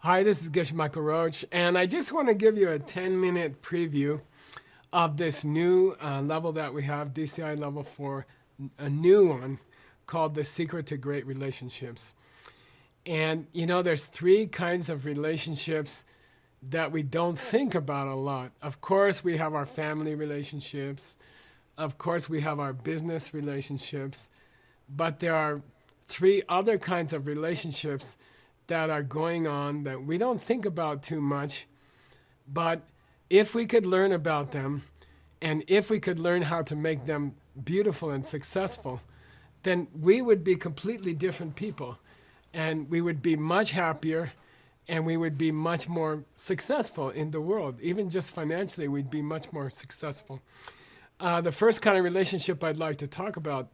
Hi, this is Gersh Michael Roach, and I just want to give you a 10-minute preview of this new level that we have, DCI level 4, a new one called The Secret to Great Relationships. And you know, there's 3 kinds of relationships that we don't think about a lot. Of course, we have our family relationships. Of course, we have our business relationships. But there are 3 other kinds of relationships that are going on that we don't think about too much. But if we could learn about them, and if we could learn how to make them beautiful and successful, then we would be completely different people. And we would be much happier, and we would be much more successful in the world. Even just financially, we'd be much more successful. The first kind of relationship I'd like to talk about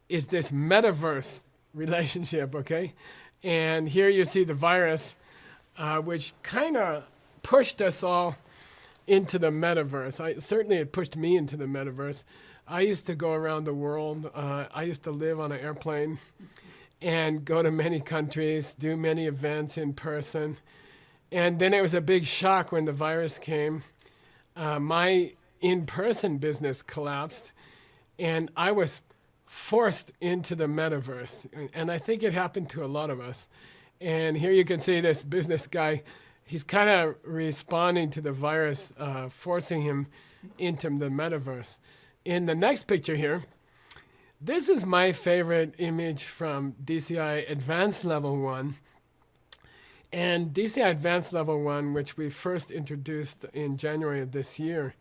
is this metaverse relationship, okay? And here you see the virus, which kind of pushed us all into the metaverse. Certainly it pushed me into the metaverse. I used to go around the world. I used to live on an airplane and go to many countries, do many events in person. And then it was a big shock when the virus came. My in-person business collapsed, and I was forced into the metaverse. And I think it happened to a lot of us. And here you can see this business guy. He's kind of responding to the virus, forcing him into the metaverse. In the next picture here, this is my favorite image from DCI Advanced Level 1. And DCI Advanced Level 1, which we first introduced in January of this year,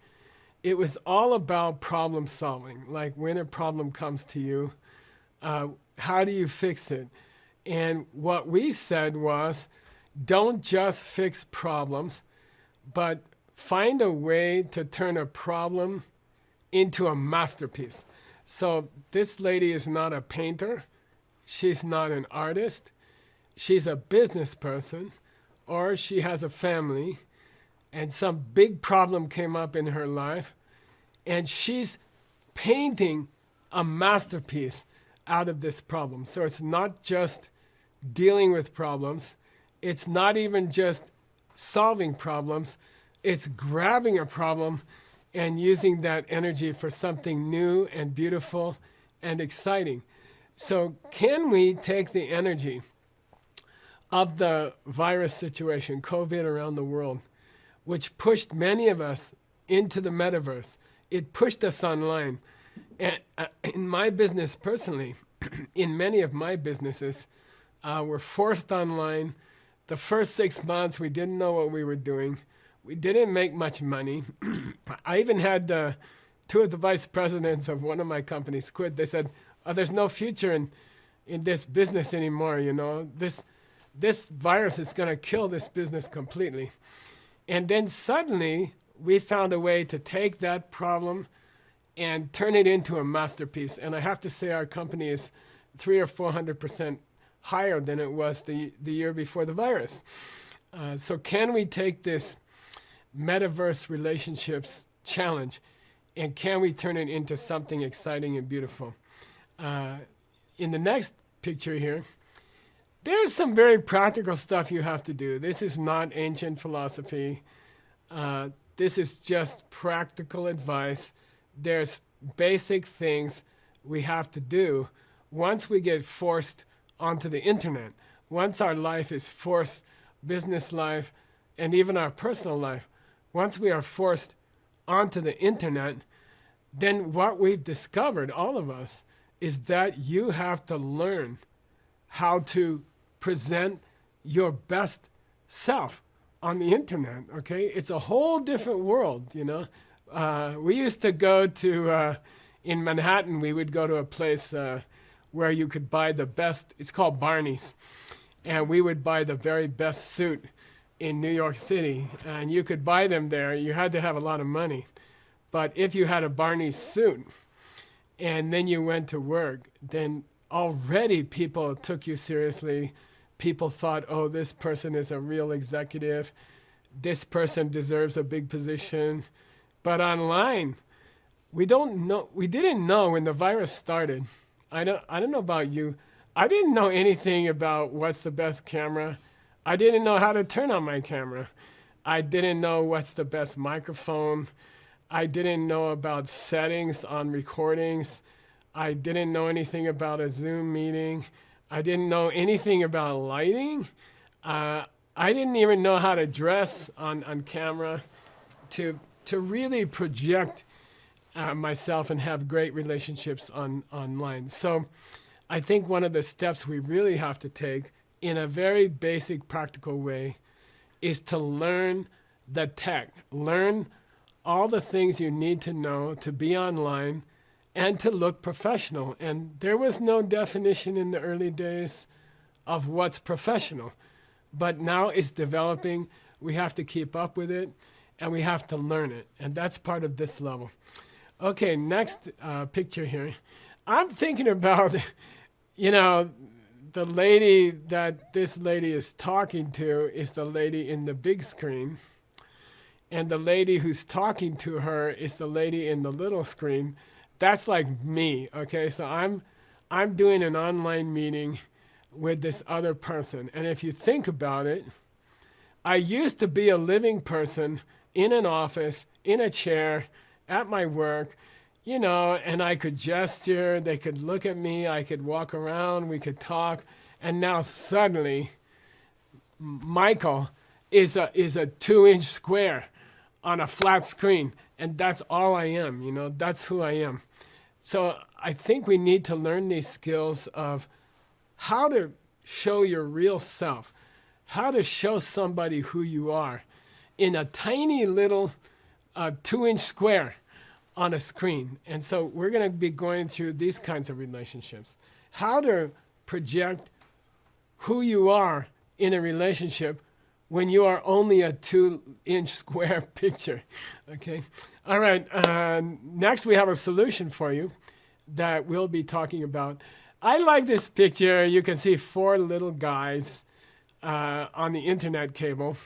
it was all about problem solving. Like when a problem comes to you, how do you fix it? And what we said was, don't just fix problems, but find a way to turn a problem into a masterpiece. So this lady is not a painter. She's not an artist. She's a business person, or she has a family, and some big problem came up in her life, and she's painting a masterpiece out of this problem. So it's not just dealing with problems. It's not even just solving problems. It's grabbing a problem and using that energy for something new and beautiful and exciting. So can we take the energy of the virus situation, COVID around the world, which pushed many of us into the metaverse? It pushed us online. And in my business personally, in many of my businesses, we're forced online. The first 6 months, we didn't know what we were doing. We didn't make much money. I even had 2 of the vice presidents of one of my companies quit. They said, oh, there's no future in this business anymore, you know. This virus is going to kill this business completely. And then suddenly, we found a way to take that problem and turn it into a masterpiece. And I have to say our company is 300 or 400% higher than it was the year before the virus. So can we take this metaverse relationships challenge, and can we turn it into something exciting and beautiful? In the next picture here, there's some very practical stuff you have to do. This is not ancient philosophy. This is just practical advice. There's basic things we have to do once we get forced onto the internet. Once our life is forced, business life, and even our personal life, once we are forced onto the internet, then what we've discovered, all of us, is that you have to learn how to present your best self on the internet, okay? It's a whole different world, you know? We used to go to, in Manhattan, we would go to a place where you could buy the best, it's called Barney's, and we would buy the very best suit in New York City, and you could buy them there. You had to have a lot of money. But if you had a Barney's suit, and then you went to work, then already people took you seriously. People thought, oh, this person is a real executive. This person deserves a big position. But online, we didn't know when the virus started. I don't know about you. I didn't know anything about what's the best camera. I didn't know how to turn on my camera. I didn't know what's the best microphone. I didn't know about settings on recordings. I didn't know anything about a Zoom meeting. I didn't know anything about lighting. I didn't even know how to dress on camera to really project myself and have great relationships online. So I think one of the steps we really have to take in a very basic, practical way is to learn the tech. Learn all the things you need to know to be online and to look professional. And there was no definition in the early days of what's professional. But now it's developing. We have to keep up with it, and we have to learn it. And that's part of this level. Okay, next picture here. I'm thinking about, the lady that this lady is talking to is the lady in the big screen. And the lady who's talking to her is the lady in the little screen. That's like me, okay? So I'm doing an online meeting with this other person. And if you think about it, I used to be a living person in an office, in a chair, at my work, and I could gesture, they could look at me, I could walk around, we could talk. And now suddenly, Michael is a 2-inch square on a flat screen. And that's all I am, that's who I am. So I think we need to learn these skills of how to show your real self, how to show somebody who you are in a tiny little 2-inch square on a screen. And so we're going to be going through these kinds of relationships. How to project who you are in a relationship when you are only a 2-inch square picture, okay? All right, next we have a solution for you that we'll be talking about. I like this picture. You can see 4 little guys on the internet cable.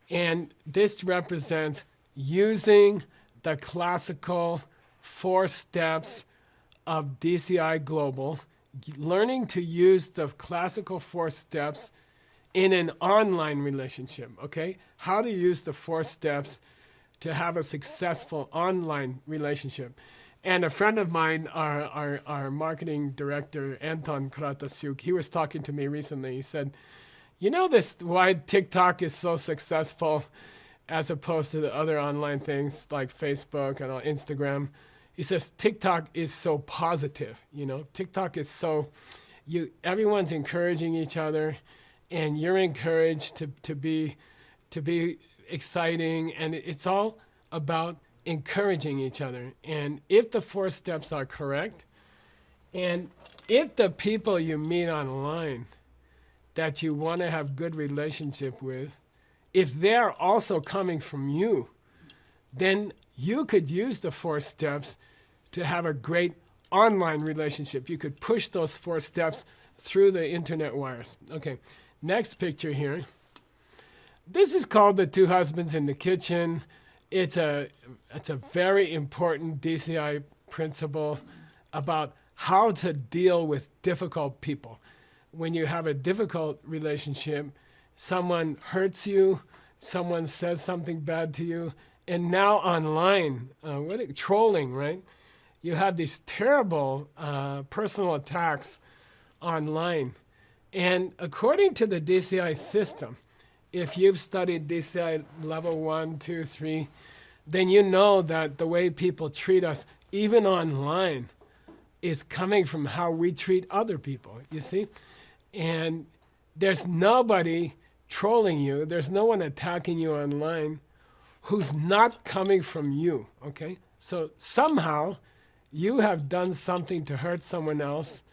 And this represents using the classical 4 steps of DCI Global, learning to use the classical 4 steps in an online relationship, okay? How to use the 4 steps to have a successful online relationship. And a friend of mine, our marketing director, Anton Kratasiuk, he was talking to me recently. He said, this why TikTok is so successful as opposed to the other online things like Facebook and Instagram. He says TikTok is so positive. TikTok is so, everyone's encouraging each other, and you're encouraged to be exciting, and it's all about encouraging each other. And if the 4 steps are correct, and if the people you meet online that you want to have good relationship with, if they're also coming from you, then you could use the 4 steps to have a great online relationship. You could push those 4 steps through the internet wires. Okay, next picture here. This is called the 2 husbands in the kitchen. It's a very important DCI principle about how to deal with difficult people. When you have a difficult relationship, someone hurts you, someone says something bad to you, and now online, trolling, right? You have these terrible personal attacks online. And according to the DCI system, if you've studied DCI level 1, 2, 3, then you know that the way people treat us, even online, is coming from how we treat other people, you see? And there's nobody trolling you, there's no one attacking you online who's not coming from you, okay? So somehow you have done something to hurt someone else,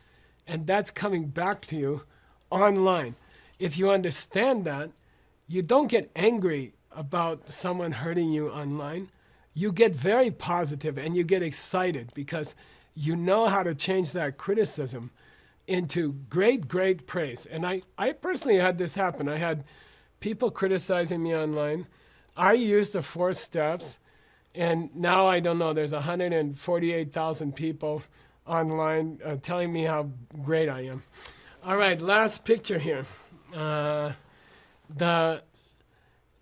and that's coming back to you online. If you understand that, you don't get angry about someone hurting you online. You get very positive and you get excited because you know how to change that criticism into great, great praise. And I personally had this happen. I had people criticizing me online. I used the 4 steps, and now I don't know, there's 148,000 people online telling me how great I am. All right, last picture here.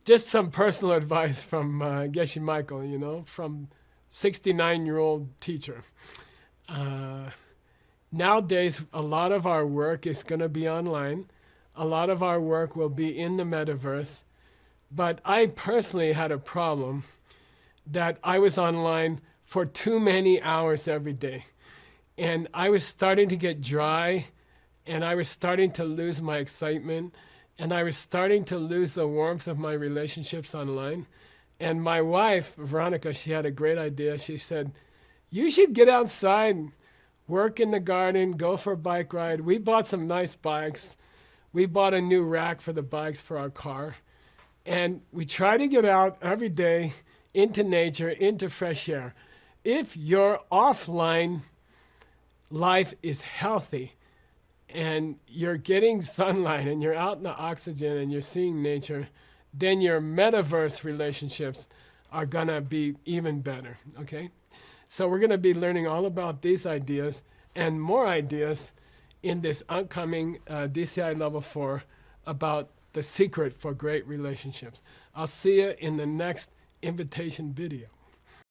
just some personal advice from Geshe Michael, from 69-year-old teacher. Nowadays, a lot of our work is going to be online. A lot of our work will be in the metaverse. But I personally had a problem that I was online for too many hours every day. And I was starting to get dry, and I was starting to lose my excitement, and I was starting to lose the warmth of my relationships online. And my wife, Veronica, she had a great idea. She said, you should get outside, work in the garden, go for a bike ride. We bought some nice bikes. We bought a new rack for the bikes for our car. And we try to get out every day into nature, into fresh air. If your offline life is healthy and you're getting sunlight and you're out in the oxygen and you're seeing nature, then your metaverse relationships are going to be even better, okay? So we're going to be learning all about these ideas and more ideas in this upcoming DCI Level 4 about the secret for great relationships. I'll see you in the next invitation video.